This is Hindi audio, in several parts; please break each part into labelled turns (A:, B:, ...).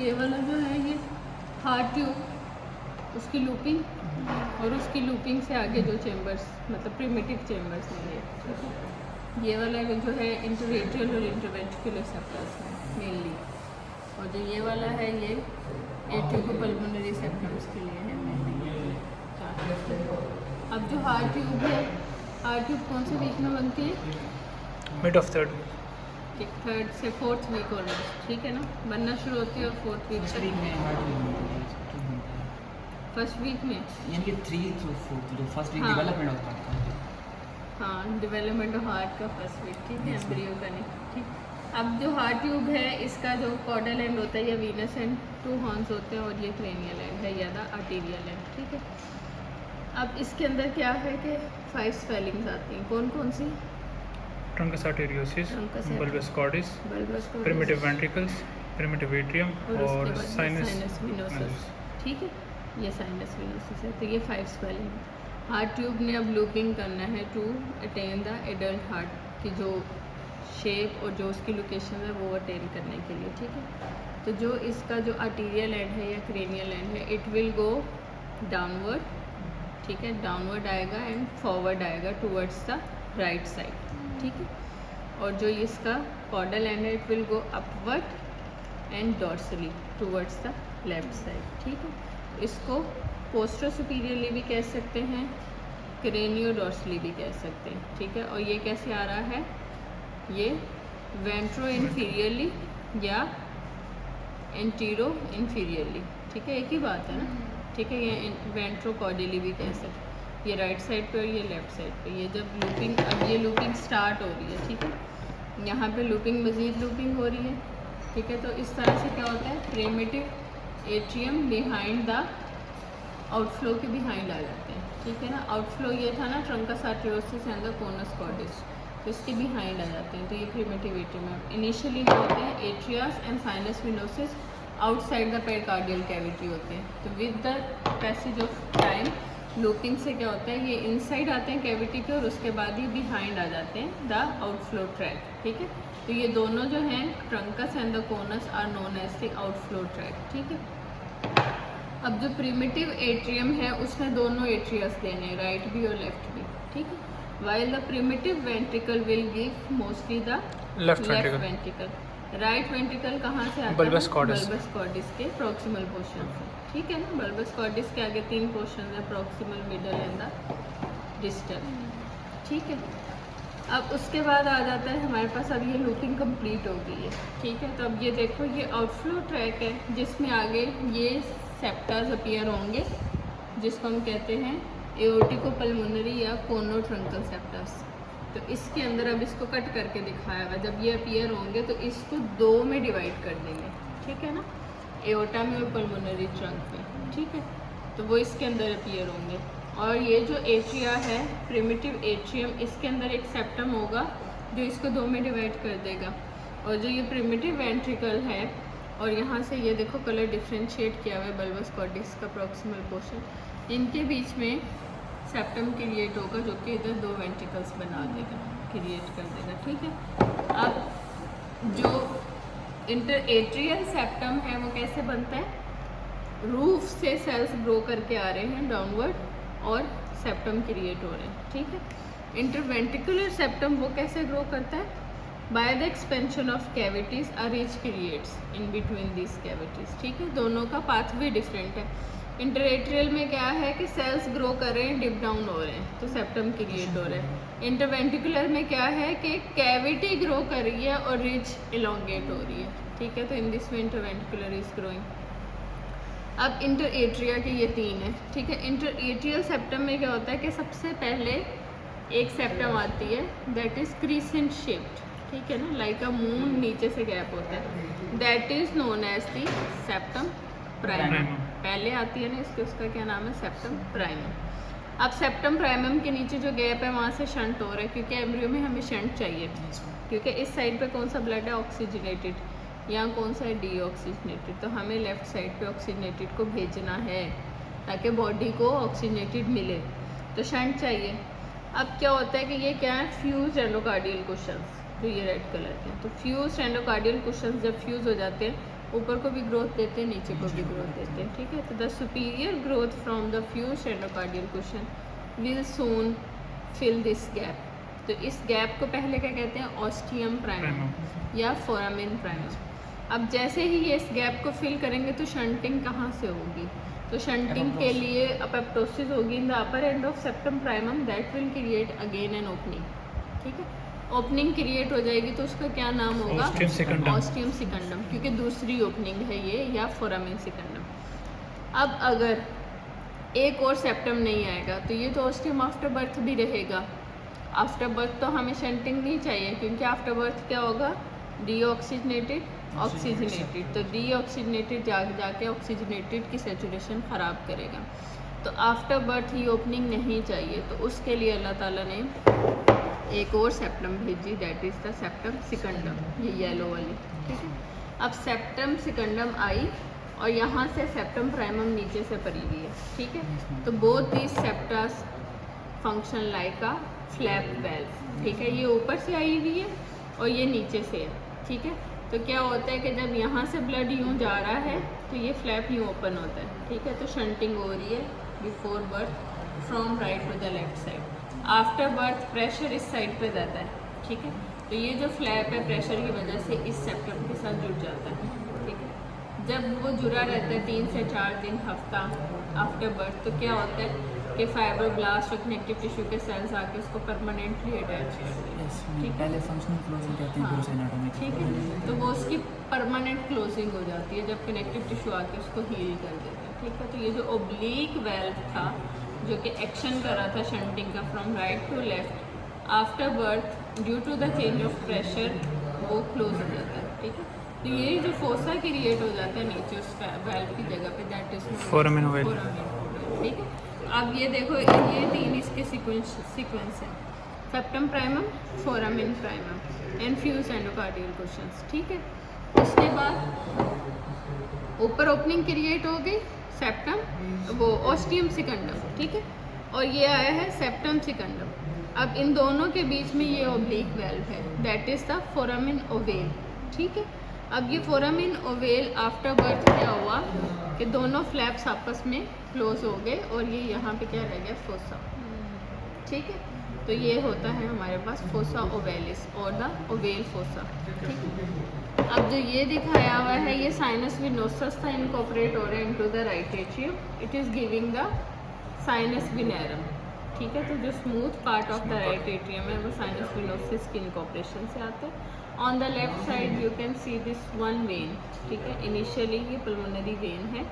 A: ये वाला जो है ये हार्ट ट्यूब, उसकी लूपिंग और उसकी लूपिंग से आगे जो चेम्बर्स मतलब प्रिमिटिव चेम्बर्स हैं ये, ठीक है। ये वाला जो है इंटरएट्रियल और इंटरवेंट्रिकुलर सेप्टम्स है मेनली, और जो ये वाला है ये एट्रियोपल्मोनरी सेप्टम्स के लिए है मेनली। अब जो हार्ट ट्यूब है, हार्ट ट्यूब कौन से वीक में बनती है?
B: मिड ऑफ थर्ड,
A: थर्ड से फोर्थ वीक ऑलमोस्ट, ठीक है ना, बनना शुरू होती है और फोर्थ वीक
C: फर्स्ट वीक में
A: फर्स्ट वीक में
C: यानी कि 3 to 4 जो फर्स्ट वीक
A: हाँ।
C: डेवलपमेंट होता है।
A: हाँ, डेवलपमेंट ऑफ हार्ट का फर्स्ट वीक, ठीक है, एम्ब्रियो का नहीं, ठीक। अब जो हार्ट ट्यूब है इसका जो कॉर्डल एंड होता है या वीनस एंड 2 हॉर्न्स होते हैं और ये क्रेनियल एंड है या द आर्टीरियल एंड, ठीक है। अब इसके अंदर क्या है कि 5 स्वेलिंग्स आती हैं, कौन कौन सी?
B: Truncus arteriosus,
A: Truncus
B: bulbus cordis,
A: bulbus
B: primitive ventricles, primitive atrium और साइनस
A: विनोसस, ठीक है, ये साइनस विनोसस है। तो ये 5 स्वेलिंग है। हार्ट ट्यूब ने अब लूपिंग करना है to attain the adult heart की जो शेप और जो उसकी लोकेशन है वो अटेन करने के लिए, ठीक है। तो जो इसका जो आर्टीरियल एंड है या क्रेनियल एंड है इट विल गो डाउनवर्ड, ठीक है, डाउनवर्ड आएगा एंड फॉरवर्ड आएगा टूवर्ड्स द राइट साइड, ठीक है। और जो इसका कॉर्डल एंड है it will go upward and dorsally towards the left side, ठीक है। इसको पोस्टर सुपीरियरली भी कह सकते हैं, क्रेनियो डॉर्सली भी कह सकते हैं, ठीक है। और ये कैसे आ रहा है, ये वेंट्रो इन्फीरियरली या एंटीरो इन्फीरियरली, ठीक है, एक ही बात है ना, ठीक है। ये वेंट्रो कॉर्डियली भी कह सकते हैं, ये राइट साइड पे और ये लेफ्ट साइड पे। ये जब लूपिंग, अब ये लूपिंग स्टार्ट हो रही है, ठीक है, यहाँ पे लूपिंग मज़ीद लूपिंग हो रही है, ठीक है। तो इस तरह से क्या होता है, primitive atrium behind the outflow के बिहाइंड आ जाते हैं, ठीक है ना। आउटफ्लो ये था ना truncus arteriosus and the conus cordis, तो इसके बिहाइंड आ जाते हैं, तो ये प्रिमिटिव एट्रियम है। इनिशियली जो होते हैं atrias and sinus venosus outside the pericardial cavity होते हैं। तो with the passage of time looping से क्या होता है, ये इनसाइड आते हैं कैविटी के और उसके बाद ही बिहाइंड आ जाते हैं द आउटफ्लो ट्रैक, ठीक है। तो ये दोनों जो हैं truncus and the conus are known as the outflow tract, ठीक है। अब जो प्रिमिटिव एट्रियम है उसमें दोनों एट्रियस देने हैं, राइट भी और लेफ्ट भी, ठीक है। While the primitive ventricle will give mostly the
B: left
A: ventricle. Right ventricle कहाँ से आता है?
B: Bulbs cordis.
A: बल्बस कॉर्डिस के प्रॉक्सिमल पोर्शन से, ठीक है ना। बल्बस कॉर्डिस के आगे 3 पोर्शन है, proximal, middle and the distal, ठीक है। अब उसके बाद आ जाता है हमारे पास, अब ये लूपिंग कंप्लीट हो गई है, ठीक है। तो अब ये देखो ये आउटफ्लो ट्रैक है जिसमें आगे ये सेप्टास अपीयर होंगे जिसको हम कहते हैं एओर्टिकोपल्मोनरी या कोनोट्रंकल सेप्टास। तो इसके अंदर अब इसको कट करके दिखाया हुआ, जब ये अपीयर होंगे तो इसको 2 में डिवाइड कर देंगे, ठीक है ना, एओर्टा में और पल्मोनरी ट्रंक में, ठीक है। तो वो इसके अंदर अपीयर होंगे। और ये जो एट्रिया है प्रिमिटिव एट्रियम, इसके अंदर एक सेप्टम होगा जो इसको 2 में डिवाइड कर देगा। और जो ये प्रिमिटिव वेंट्रिकल है और यहाँ से ये देखो कलर डिफ्रेंशिएट किया हुआ है बल्बस कॉर्डिस का प्रॉक्सिमल पोर्शन, इनके बीच में सेप्टम क्रिएट होगा जो कि इधर 2 वेंट्रिकल्स बना देगा, क्रिएट कर देगा, ठीक है। अब जो इंटरएट्रियल सेप्टम है वो कैसे बनता है, रूफ से सेल्स ग्रो करके आ रहे हैं डाउनवर्ड और सेप्टम क्रिएट हो रहे हैं, ठीक है। इंटरवेंट्रिकुलर सेप्टम वो कैसे ग्रो करता है, by the expansion of cavities a rich creates in between this cavities, ठीक है। दोनों का पाथवे डिफरेंट है। इंटरएट्रियल में क्या है कि सेल्स ग्रो कर रहे हैं, डिप डाउन हो रहे हैं, तो सेप्टम क्रिएट हो रहा है। इंटरवेंट्रिकुलर में क्या है कि कैविटी ग्रो कर रही है और रिच इलोंगेट हो रही है, ठीक है। तो in this way interventricular is growing. अब इंटरएट्रिया के ये 3 है, ठीक है। इंटरएट्रियल सेप्टम में क्या होता है कि सबसे पहले एक सेप्टम आती है दैट इज क्रीसेंट शेप्ड, ठीक है ना, लाइक अ मून नीचे से गैप होता है, that is known as the septum primum. पहले आती है ना इसके, उसका क्या नाम है, सेप्टम प्राइमम। अब सेप्टम प्राइमम के नीचे जो गैप है वहाँ से शंट हो रहा है, क्योंकि एम्ब्रियो में हमें शंट चाहिए, क्योंकि इस साइड पे कौन सा ब्लड है, ऑक्सीजनेटेड, यहाँ कौन सा है, डीऑक्सीजनेटेड। तो हमें लेफ्ट साइड पे ऑक्सीजनेटेड को भेजना है ताकि बॉडी को ऑक्सीजनेटेड मिले, तो शंट चाहिए। अब क्या होता है कि ये क्या है, फ्यूज एंडोकार्डियल कुशंस, जो ये रेड कलर के हैं। तो फ्यूज एंडोकार्डियल कुशंस जब फ्यूज़ हो जाते हैं ऊपर को भी ग्रोथ देते हैं, नीचे को भी ग्रोथ देते हैं, ठीक है। तो the superior growth from the fused endocardial cushion will soon fill this gap. तो इस गैप को पहले क्या कहते हैं, ऑस्टियम प्राइमम या फोरामिन प्राइमम। अब जैसे ही ये इस गैप को फिल करेंगे तो शंटिंग कहाँ से होगी, तो शंटिंग के लिए अपेप्टोसिस होगी in the upper end of septum primum that will create again an opening, ठीक है। ओपनिंग क्रिएट हो जाएगी तो उसका क्या नाम होगा,
B: ऑस्टियम सेकंडम।
A: ऑस्टियम सेकंडम, क्योंकि दूसरी ओपनिंग है ये, या फोरामिन सेकंडम। अब अगर एक और सेप्टम नहीं आएगा तो ये तो ऑस्टियम आफ्टर बर्थ भी रहेगा। आफ्टर बर्थ तो हमें शंटिंग नहीं चाहिए, क्योंकि आफ्टर बर्थ क्या होगा, डीऑक्सीजनेटेड ऑक्सीजनेटेड, तो डीऑक्सीजनेटेड जाके ऑक्सीजनेटेड की सेचुरेशन ख़राब करेगा। तो आफ्टर बर्थ ही ओपनिंग नहीं चाहिए, तो उसके लिए अल्लाह ताला ने एक और सेप्टम भेजी, दैट इज़ द सेप्टम सेकंडम, ये येलो वाली, ठीक है। अब सेप्टम सेकंडम आई और यहाँ से सेप्टम प्राइमम नीचे से पड़ी हुई है, ठीक है। तो both these septas function like a flap valve, ठीक है। ये ऊपर से आई हुई है और ये नीचे से है, ठीक है। तो क्या होता है कि जब यहाँ से ब्लड यूँ जा रहा है तो ये फ्लैप यूँ ओपन होता है, ठीक है। तो शंटिंग हो रही है before birth from right to the left side. After birth pressure इस साइड पे जाता है, ठीक है। तो ये जो फ्लैप है प्रेशर की वजह से इस सेप्टम के साथ जुड़ जाता है, ठीक है। जब वो जुड़ा रहता है 3 से 4 दिन, हफ्ता आफ्टर बर्थ, तो क्या होता है कि फाइब्रोब्लास्ट और कनेक्टिव टिश्यू के सेल्स आके उसको परमानेंटली अटैच कर देते हैं, ठीक है।
C: पहले फंक्शनल क्लोजिंग कहते हैं, फिर उसे एनाटॉमी,
A: ठीक है। तो वो उसकी परमानेंट क्लोजिंग हो जाती है जब कनेक्टिव टिश्यू आके उसको हील कर देते हैं, ठीक है। तो ये जो ओब्लीक वेल्व था जो कि एक्शन कर रहा था शंटिंग का from right to left, after birth due to the change of pressure वो क्लोज हो जाता है, ठीक है। तो ये जो फोसा क्रिएट हो जाता है नीचे उस वेल्व की जगह पे, दैट इज
B: फोरामिन वेल्व,
A: ठीक है। अब ये देखो, ये 3 इसके सीक्वेंस है, septum primum, foramen primum and fuse endocardial cushions, ठीक है। उसके बाद ऊपर ओपनिंग क्रिएट हो गई सेप्टम, वो ऑस्टियम सेकंडम, ठीक है। और ये आया है सेप्टम सेकंडम। अब इन दोनों के बीच में ये ओब्लीक वेल्व है, that is the foramen oval, ठीक है। अब ये फोरामिन ओवेल आफ्टर बर्थ क्या हुआ कि दोनों फ्लैप्स आपस में क्लोज हो गए और ये यहाँ पे क्या रह गया, फोसा, ठीक है। तो ये होता है हमारे पास फोसा ओवेलिस और द ओवेल फोसा, ठीक है। अब जो ये दिखाया हुआ है ये साइनस विनोसस था, इनकॉर्पोरेट हो रहा है into the right atrium, it is giving the sinus venarum, ठीक है। तो जो smooth part of the right atrium है वो साइनस विनोसिस की इनकॉर्पोरेशन से आता है। On the left side you can see this one vein, ठीक है। इनिशियली ये पल्मोनरी वेन है,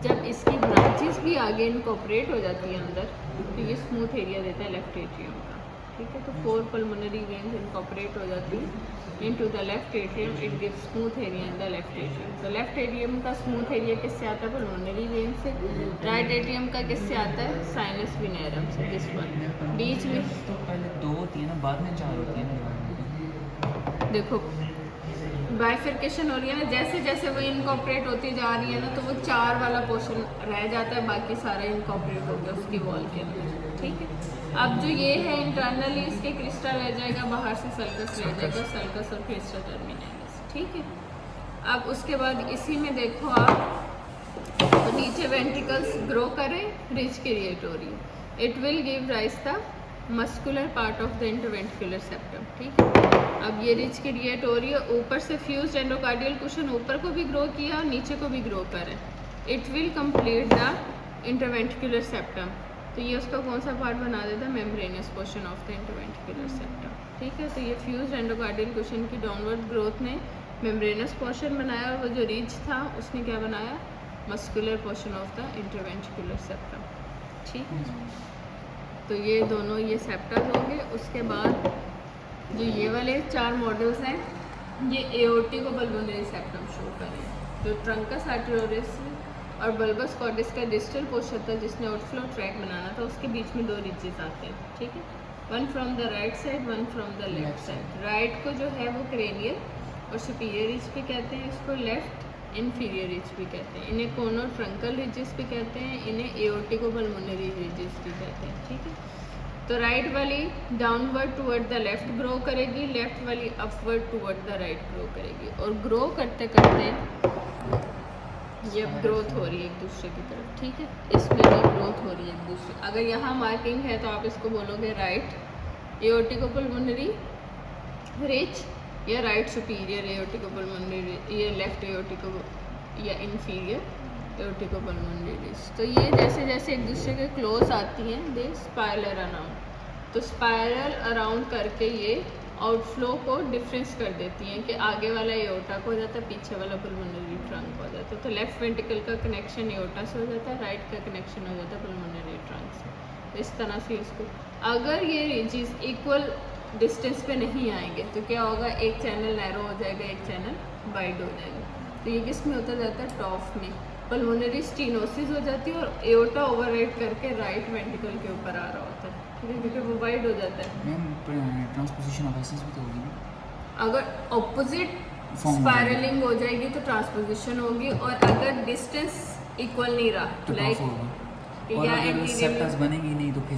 A: जब इसकी ब्रांचेस भी आगे इनकॉर्पोरेट हो जाती है अंदर तो ये स्मूथ एरिया देता है लेफ्ट एट्रियम का, ठीक है। तो 4 पल्मोनरी वेन्स इनकॉर्पोरेट हो जाती है into the left atrium, it gives smooth area in the left atrium. तो लेफ्ट एट्रियम का स्मूथ एरिया किससे आता है, पल्मोनरी वेन से। राइट एट्रियम का किससे आता है, साइनस विनेरम से, दिस वन। बीच में
C: तो पहले 2 होती है ना, बाद में 4 होती है ना।
A: देखो बाइफिरकेशन हो रही है ना, जैसे जैसे वो इनकॉर्पोरेट होती जा रही है ना, तो वो 4 वाला पोर्शन रह जाता है, बाकी सारा इनकॉर्पोरेट हो गया उसकी वॉल के अंदर, ठीक है। अब जो ये है इंटरनली इसके क्रिस्टल रह जाएगा, बाहर से सल्कस रह जाएगा, सल्कस और क्रिस्टल टर्मिनल्स, ठीक है। अब उसके बाद इसी में देखो आप, तो नीचे वेंट्रिकल्स ग्रो करें, रिज क्रिएट हो रही है, it will give rise the muscular part of the interventricular septum, ठीक है। अब ये रिच क्रिएट हो रही है, ऊपर से फ्यूज्ड एंडोकार्डियल कुशन ऊपर को भी ग्रो किया और नीचे को भी ग्रो करे, it will complete the interventricular septum. तो ये उसका कौन सा पार्ट बना देता है, membranosus portion of the interventricular septum, ठीक है। तो ये फ्यूज्ड एंडोकार्डियल कुशन की डाउनवर्ड ग्रोथ ने मेम्ब्रेनियस पोर्शन बनाया और वो जो रिच था उसने क्या बनाया, muscular portion of the interventricular septum, ठीक है। तो ये दोनों ये सेप्टा हो गए। उसके बाद जो ये वाले 4 मॉडल्स हैं ये एओर्टिको बल्बोनरी सेप्टम शो करें, जो ट्रंकस आर्टेरियोरिस और बल्बस कॉर्डिस का डिस्टल पोर्शन था जिसने आउटफ्लो ट्रैक बनाना था, उसके बीच में 2 रिचेस आते हैं, ठीक है। One from the right side, one from the left side. Right को जो है वो क्रेनियल और सुपीरियर रिच भी कहते हैं, इसको लेफ्ट इन्फीरियर रिच भी कहते हैं, इन्हें कोनो ट्रंकल रिजेस भी कहते हैं, इन्हें एओर्टिको बल्बोनरी रिजेस भी कहते हैं, ठीक है। तो राइट वाली downward toward the left grow करेगी, लेफ्ट वाली upward toward the right grow करेगी। और ग्रो करते करते ये अब ग्रोथ हो रही है एक दूसरे की तरफ, ठीक है। इसमें भी ग्रोथ हो रही है एक दूसरे। अगर यहाँ मार्किंग है तो आप इसको बोलोगे राइट एओर्टिकोपल्मोनरी रिच या राइट सुपीरियर एओर्टिकोपल्मोनरी, ये लेफ्ट एओर्टिको या इंफीरियर एओर्टिकोपल्मोनरी रिच। तो ये जैसे जैसे एक दूसरे के क्लोज आती हैं दे स्पाइरल अराउंड, तो स्पाइरल अराउंड करके ये आउटफ्लो को डिफरेंस कर देती हैं कि आगे वाला एओर्टा को हो जाता है, पीछे वाला पल्मोनरी ट्रंक हो जाता है। तो लेफ्ट वेंट्रिकल का कनेक्शन एओर्टा से हो जाता है, राइट का कनेक्शन हो जाता है पल्मोनरी ट्रंक से। तो इस तरह से इसको अगर ये रिजेस इक्वल डिस्टेंस पे नहीं आएंगे तो क्या होगा, एक चैनल नैरो हो जाएगा, एक चैनल वाइड हो जाएगा। तो ये किस में होता जाता है, टॉफ में पल्मोनरी स्टीनोसिस हो जाती है और एओर्टा ओवरराइड करके राइट वेंट्रिकल के ऊपर आ रहा होता है, ठीक है, क्योंकि वो वाइड हो जाता है।
C: मैम ट्रांसपोजिशन ऑफ एसेस भी तो होगी ना?
A: अगर ऑपोजिट
C: Form हो
A: स्पायरलिंग हो जाएगी तो ट्रांसपोजिशन होगी, और अगर डिस्टेंस इक्वल नहीं रहा
C: तो
A: लाइक
C: क्रॉस होगी। और
A: या
C: अगर
A: anterior
C: सेप्टस बनेगी नहीं तो फिर